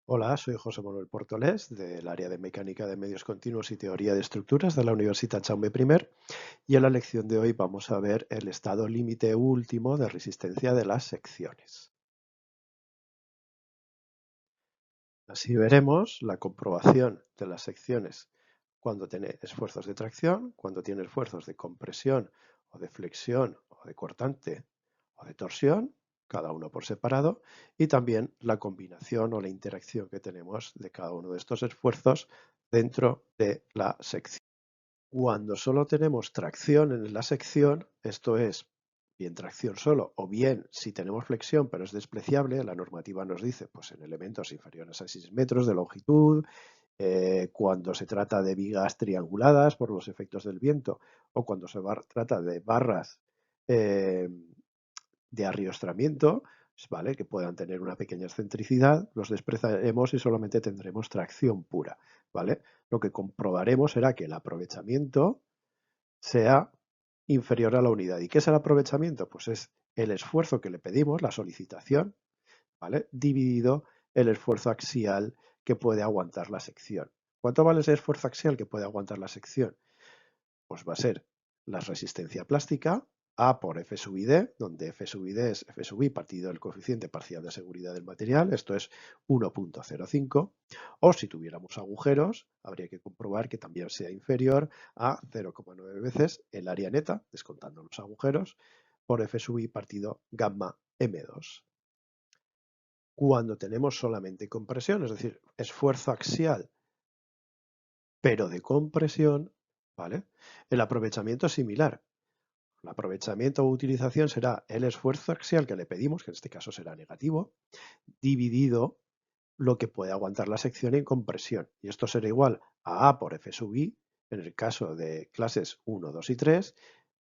Hola, soy José Manuel Portolés del área de Mecánica de Medios Continuos y Teoría de Estructuras de la Universitat Jaume I y en la lección de hoy vamos a ver el estado límite último de resistencia de las secciones. Así veremos la comprobación de las secciones cuando tiene esfuerzos de tracción, cuando tiene esfuerzos de compresión o de flexión o de cortante o de torsión, cada uno por separado, y también la combinación o la interacción que tenemos de cada uno de estos esfuerzos dentro de la sección. Cuando solo tenemos tracción en la sección, esto es bien tracción solo, o bien si tenemos flexión pero es despreciable, la normativa nos dice pues en elementos inferiores a 6 metros de longitud, cuando se trata de vigas trianguladas por los efectos del viento, o cuando trata de barras eh, de arriostramiento, ¿vale? Que puedan tener una pequeña excentricidad, los despreciaremos y solamente tendremos tracción pura, ¿vale? Lo que comprobaremos será que el aprovechamiento sea inferior a la unidad. ¿Y qué es el aprovechamiento? Pues es el esfuerzo que le pedimos, la solicitación, ¿vale? Dividido el esfuerzo axial que puede aguantar la sección. ¿Cuánto vale ese esfuerzo axial que puede aguantar la sección? Pues va a ser la resistencia plástica, A por F sub I D, donde F sub ID es F sub I partido del coeficiente parcial de seguridad del material, esto es 1,05, o si tuviéramos agujeros, habría que comprobar que también sea inferior a 0,9 veces el área neta, descontando los agujeros, por F sub I partido gamma M2. Cuando tenemos solamente compresión, es decir, esfuerzo axial, pero de compresión, ¿vale? El aprovechamiento es similar. El aprovechamiento o utilización será el esfuerzo axial que le pedimos, que en este caso será negativo, dividido lo que puede aguantar la sección en compresión. Y esto será igual a A por F sub I en el caso de clases 1, 2 y 3,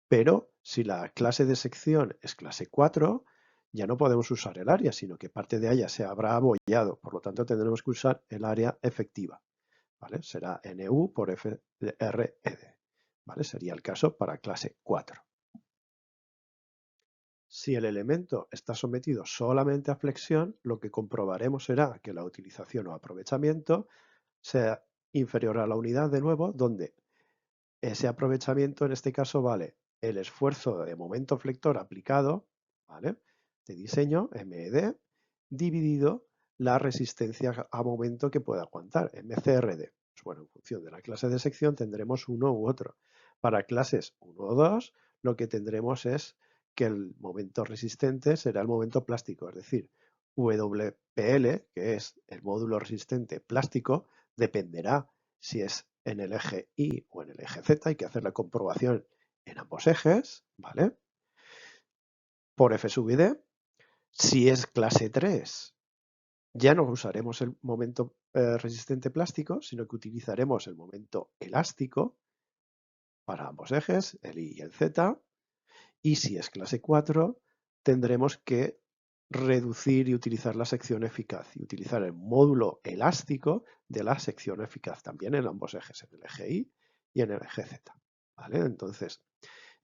pero si la clase de sección es clase 4, ya no podemos usar el área, sino que parte de ella se habrá abollado. Por lo tanto, tendremos que usar el área efectiva. ¿Vale? Será NU por FRED. ¿Vale? Sería el caso para clase 4. Si el elemento está sometido solamente a flexión, lo que comprobaremos será que la utilización o aprovechamiento sea inferior a la unidad de nuevo, donde ese aprovechamiento en este caso vale el esfuerzo de momento flector aplicado, ¿vale? De diseño, MED, dividido la resistencia a momento que pueda aguantar, MCRD. Pues bueno, en función de la clase de sección tendremos uno u otro. Para clases 1 o 2, lo que tendremos es que el momento resistente será el momento plástico, es decir, WPL, que es el módulo resistente plástico, dependerá si es en el eje Y o en el eje Z, hay que hacer la comprobación en ambos ejes, ¿vale? Por F sub ID, si es clase 3, ya no usaremos el momento resistente plástico, sino que utilizaremos el momento elástico para ambos ejes, el Y y el Z, y si es clase 4, tendremos que reducir y utilizar la sección eficaz y utilizar el módulo elástico de la sección eficaz también en ambos ejes, en el eje Y y en el eje Z. ¿Vale? Entonces,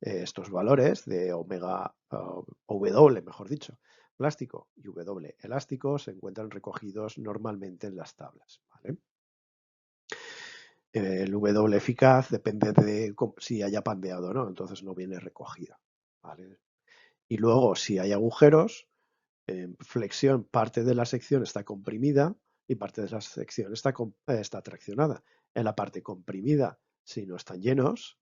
estos valores de omega, W, mejor dicho, plástico y W elástico se encuentran recogidos normalmente en las tablas. ¿Vale? El W eficaz depende de si haya pandeado o no, entonces no viene recogida. ¿Vale? Y luego, si hay agujeros, en flexión parte de la sección está comprimida y parte de la sección está traccionada. En la parte comprimida, si no están llenos,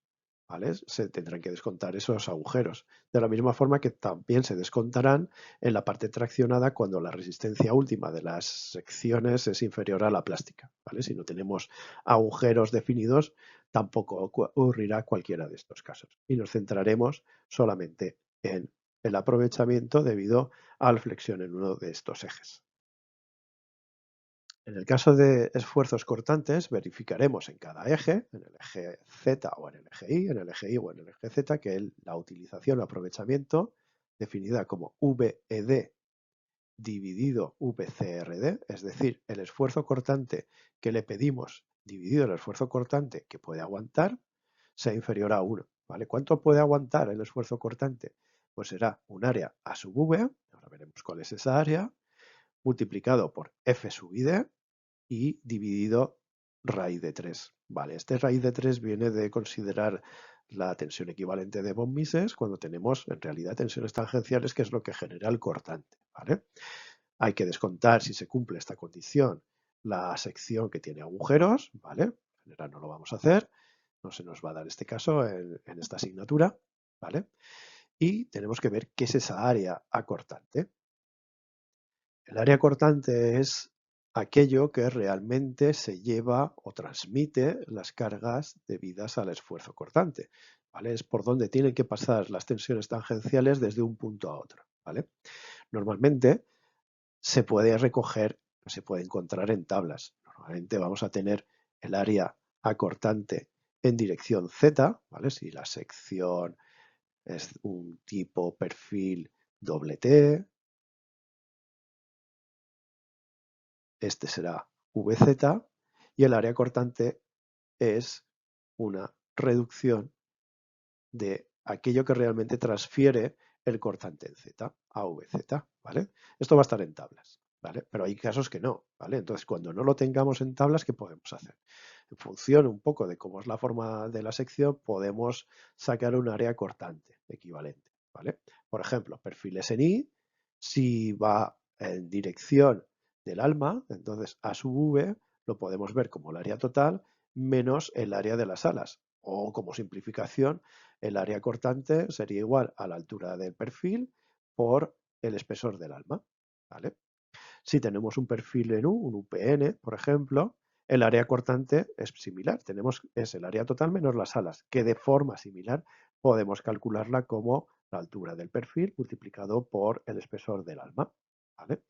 ¿vale? Se tendrán que descontar esos agujeros. De la misma forma que también se descontarán en la parte traccionada cuando la resistencia última de las secciones es inferior a la plástica. ¿Vale? Si no tenemos agujeros definidos, tampoco ocurrirá cualquiera de estos casos. Y nos centraremos solamente en el aprovechamiento debido a la flexión en uno de estos ejes. En el caso de esfuerzos cortantes, verificaremos en cada eje, en el eje Z o en el eje Y, en el eje Y o en el eje Z, que la utilización o aprovechamiento, definida como VED dividido VCRD, es decir, el esfuerzo cortante que le pedimos dividido el esfuerzo cortante que puede aguantar, sea inferior a 1. ¿Vale? ¿Cuánto puede aguantar el esfuerzo cortante? Pues será un área A sub V, ahora veremos cuál es esa área, multiplicado por F sub ID, y dividido raíz de 3. Vale, este raíz de 3 viene de considerar la tensión equivalente de von Mises cuando tenemos en realidad tensiones tangenciales, que es lo que genera el cortante. ¿Vale? Hay que descontar, si se cumple esta condición, la sección que tiene agujeros. ¿Vale? En general no lo vamos a hacer, no se nos va a dar este caso en esta asignatura. ¿Vale? Y tenemos que ver qué es esa área acortante. El área cortante es aquello que realmente se lleva o transmite las cargas debidas al esfuerzo cortante. ¿Vale? Es por donde tienen que pasar las tensiones tangenciales desde un punto a otro. ¿Vale? Normalmente se puede recoger, se puede encontrar en tablas. Normalmente vamos a tener el área acortante en dirección Z, ¿vale? Si la sección es un tipo perfil doble T, este será VZ, y el área cortante es una reducción de aquello que realmente transfiere el cortante en Z a VZ, ¿vale? Esto va a estar en tablas, ¿vale? Pero hay casos que no, ¿vale? Entonces, cuando no lo tengamos en tablas, ¿qué podemos hacer? En función un poco de cómo es la forma de la sección, podemos sacar un área cortante equivalente, ¿vale? Por ejemplo, perfiles en I, si va en dirección del alma, entonces A sub V lo podemos ver como el área total menos el área de las alas. O como simplificación, el área cortante sería igual a la altura del perfil por el espesor del alma. ¿Vale? Si tenemos un perfil en U, un UPN, por ejemplo, el área cortante es similar. Es el área total menos las alas, que de forma similar podemos calcularla como la altura del perfil multiplicado por el espesor del alma. ¿Vale?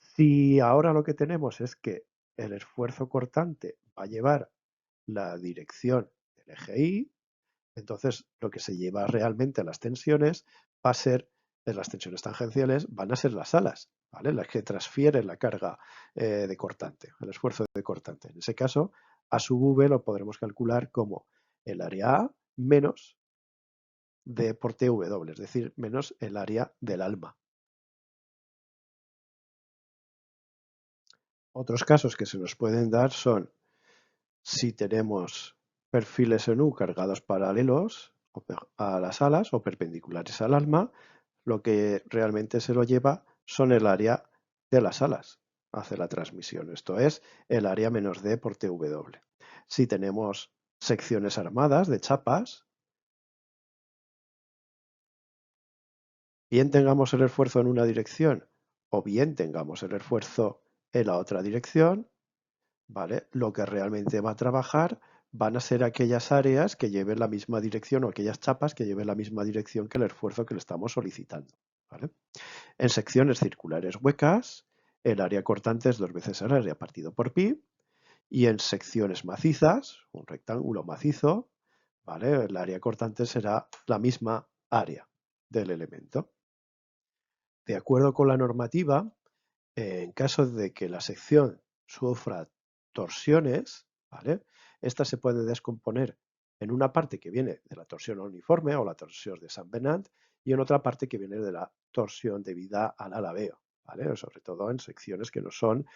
Si ahora lo que tenemos es que el esfuerzo cortante va a llevar la dirección del eje Y, entonces lo que se lleva realmente a las tensiones va a ser, las tensiones tangenciales van a ser las alas, ¿vale? Las que transfieren la carga de cortante, el esfuerzo de cortante. En ese caso, A sub V lo podremos calcular como el área A menos D por TW, es decir, menos el área del alma. Otros casos que se nos pueden dar son si tenemos perfiles en U cargados paralelos a las alas o perpendiculares al alma, lo que realmente se lo lleva son el área de las alas, hace la transmisión. Esto es el área menos D por TW. Si tenemos secciones armadas de chapas, bien tengamos el esfuerzo en una dirección o bien tengamos el esfuerzo en la otra dirección, ¿vale? Lo que realmente va a trabajar van a ser aquellas áreas que lleven la misma dirección o aquellas chapas que lleven la misma dirección que el esfuerzo que le estamos solicitando, ¿vale? En secciones circulares huecas, el área cortante es 2 veces el área partido por pi, y en secciones macizas, un rectángulo macizo, ¿vale? El área cortante será la misma área del elemento. De acuerdo con la normativa, en caso de que la sección sufra torsiones, ¿vale? Esta se puede descomponer en una parte que viene de la torsión uniforme o la torsión de San Bernard y en otra parte que viene de la torsión debida al alabeo, ¿vale? Sobre todo en secciones que no son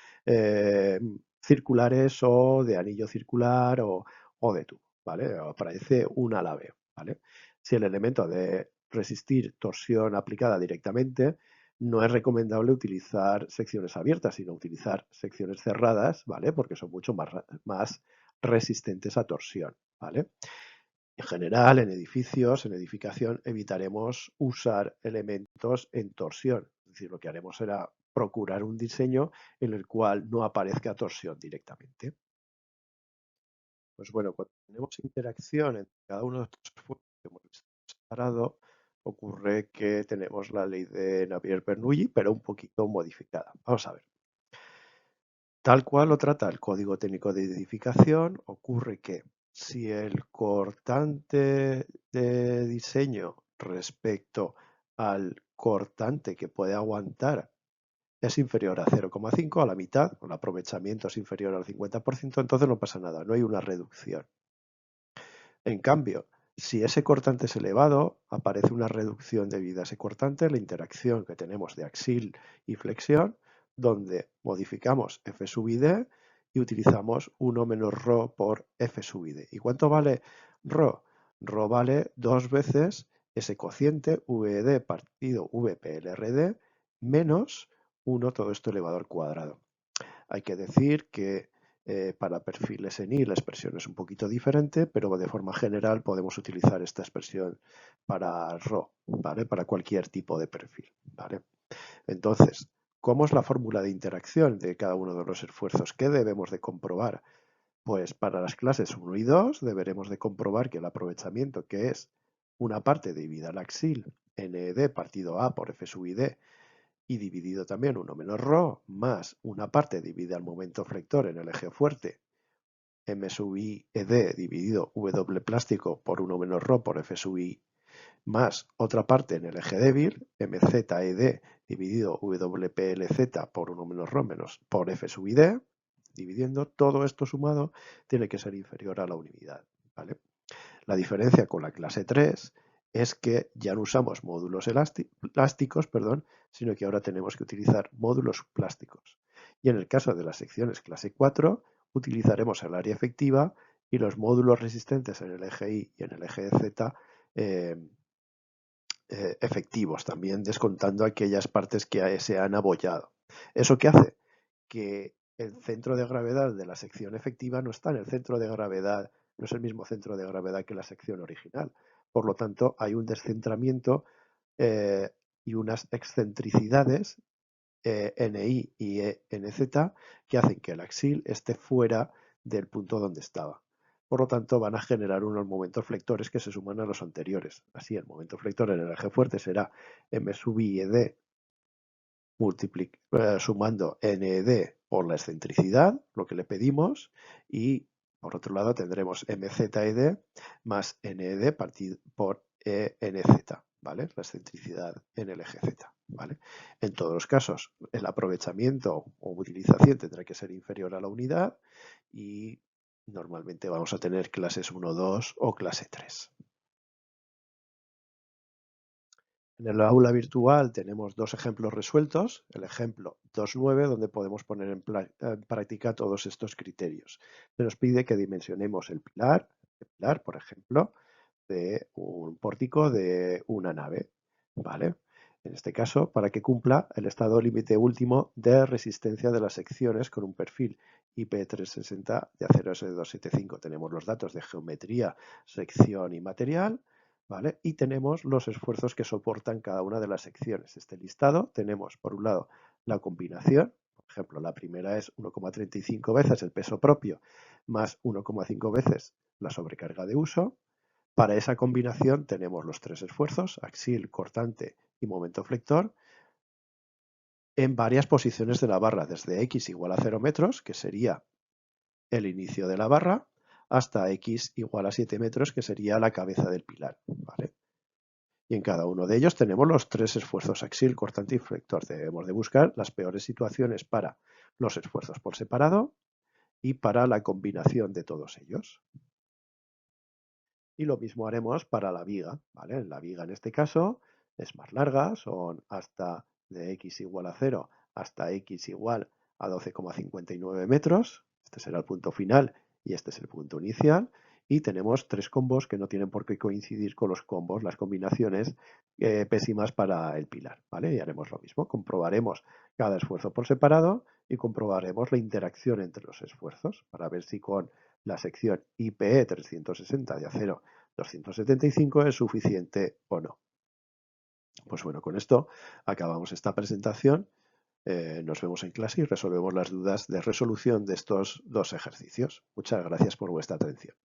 circulares o de anillo circular o de tubo, ¿vale? Aparece un alabeo, ¿vale? Si el elemento ha de resistir torsión aplicada directamente, no es recomendable utilizar secciones abiertas, sino utilizar secciones cerradas, ¿vale? Porque son mucho más resistentes a torsión, ¿vale? En general, en edificios, en edificación, evitaremos usar elementos en torsión. Es decir, lo que haremos será procurar un diseño en el cual no aparezca torsión directamente. Pues bueno, cuando tenemos interacción entre cada uno de estos esfuerzos que hemos visto separado, ocurre que tenemos la ley de Navier-Bernoulli, pero un poquito modificada. Vamos a ver. Tal cual lo trata el Código Técnico de Edificación, ocurre que si el cortante de diseño respecto al cortante que puede aguantar es inferior a 0,5, a la mitad, o el aprovechamiento es inferior al 50%, entonces no pasa nada, no hay una reducción. En cambio, si ese cortante es elevado, aparece una reducción debido a ese cortante, la interacción que tenemos de axil y flexión, donde modificamos F sub I D y utilizamos 1 menos ρ por f sub i d. ¿Y cuánto vale ρ? ρ vale 2 veces ese cociente VD partido VPLRD menos 1 todo esto elevado al cuadrado. Hay que decir que para perfiles en I la expresión es un poquito diferente, pero de forma general podemos utilizar esta expresión para ρ, ¿vale? Para cualquier tipo de perfil, ¿vale? Entonces, ¿cómo es la fórmula de interacción de cada uno de los esfuerzos? ¿Qué debemos de comprobar? Pues para las clases 1 y 2 deberemos de comprobar que el aprovechamiento, que es una parte dividida al axil NED partido A por F sub ID y dividido también 1 menos ρ, más una parte dividida al momento flector en el eje fuerte, M sub I ED dividido W plástico por 1 menos ρ por F sub I, más otra parte en el eje débil, MZED dividido WPLZ por 1 menos ρ menos por F sub ID, dividiendo todo esto sumado tiene que ser inferior a la unidad, ¿vale? La diferencia con la clase 3 es que ya no usamos módulos elásticos, sino que ahora tenemos que utilizar módulos plásticos. Y en el caso de las secciones clase 4, utilizaremos el área efectiva y los módulos resistentes en el eje Y y en el eje Z efectivos, también descontando aquellas partes que se han abollado. ¿Eso qué hace? Que el centro de gravedad de la sección efectiva no está en el centro de gravedad, no es el mismo centro de gravedad que la sección original. Por lo tanto, hay un descentramiento y unas excentricidades NI y NZ que hacen que el axil esté fuera del punto donde estaba. Por lo tanto, van a generar unos momentos flectores que se suman a los anteriores. Así, el momento flector en el eje fuerte será M sub I ED sumando NED por la excentricidad, lo que le pedimos, y por otro lado tendremos MZED más NED partido por NZ, ¿vale? La excentricidad en el eje Z, ¿vale? En todos los casos, el aprovechamiento o utilización tendrá que ser inferior a la unidad y normalmente vamos a tener clases 1, 2 o clase 3. En el aula virtual tenemos dos ejemplos resueltos. El ejemplo 2.9, donde podemos poner en práctica todos estos criterios. Se nos pide que dimensionemos el pilar, por ejemplo, de un pórtico de una nave, ¿vale? En este caso, para que cumpla el estado límite último de resistencia de las secciones con un perfil IP360 de acero S275. Tenemos los datos de geometría, sección y material, ¿vale? Y tenemos los esfuerzos que soportan cada una de las secciones. Este listado tenemos, por un lado, la combinación. Por ejemplo, la primera es 1,35 veces el peso propio más 1,5 veces la sobrecarga de uso. Para esa combinación tenemos los tres esfuerzos, axil, cortante y momento flector, en varias posiciones de la barra, desde x igual a 0 metros, que sería el inicio de la barra, hasta x igual a 7 metros, que sería la cabeza del pilar, ¿vale? Y en cada uno de ellos tenemos los tres esfuerzos axil, cortante y flector. Debemos de buscar las peores situaciones para los esfuerzos por separado y para la combinación de todos ellos. Y lo mismo haremos para la viga, ¿vale? La viga en este caso es más larga, son hasta de x igual a 0 hasta x igual a 12,59 metros. Este será el punto final y este es el punto inicial. Y tenemos tres combos que no tienen por qué coincidir con los combos, las combinaciones pésimas para el pilar, ¿vale? Y haremos lo mismo, comprobaremos cada esfuerzo por separado y comprobaremos la interacción entre los esfuerzos para ver si con la sección IPE 360 de acero 275 es suficiente o no. Pues bueno, con esto acabamos esta presentación. Nos vemos en clase y resolvemos las dudas de resolución de estos dos ejercicios. Muchas gracias por vuestra atención.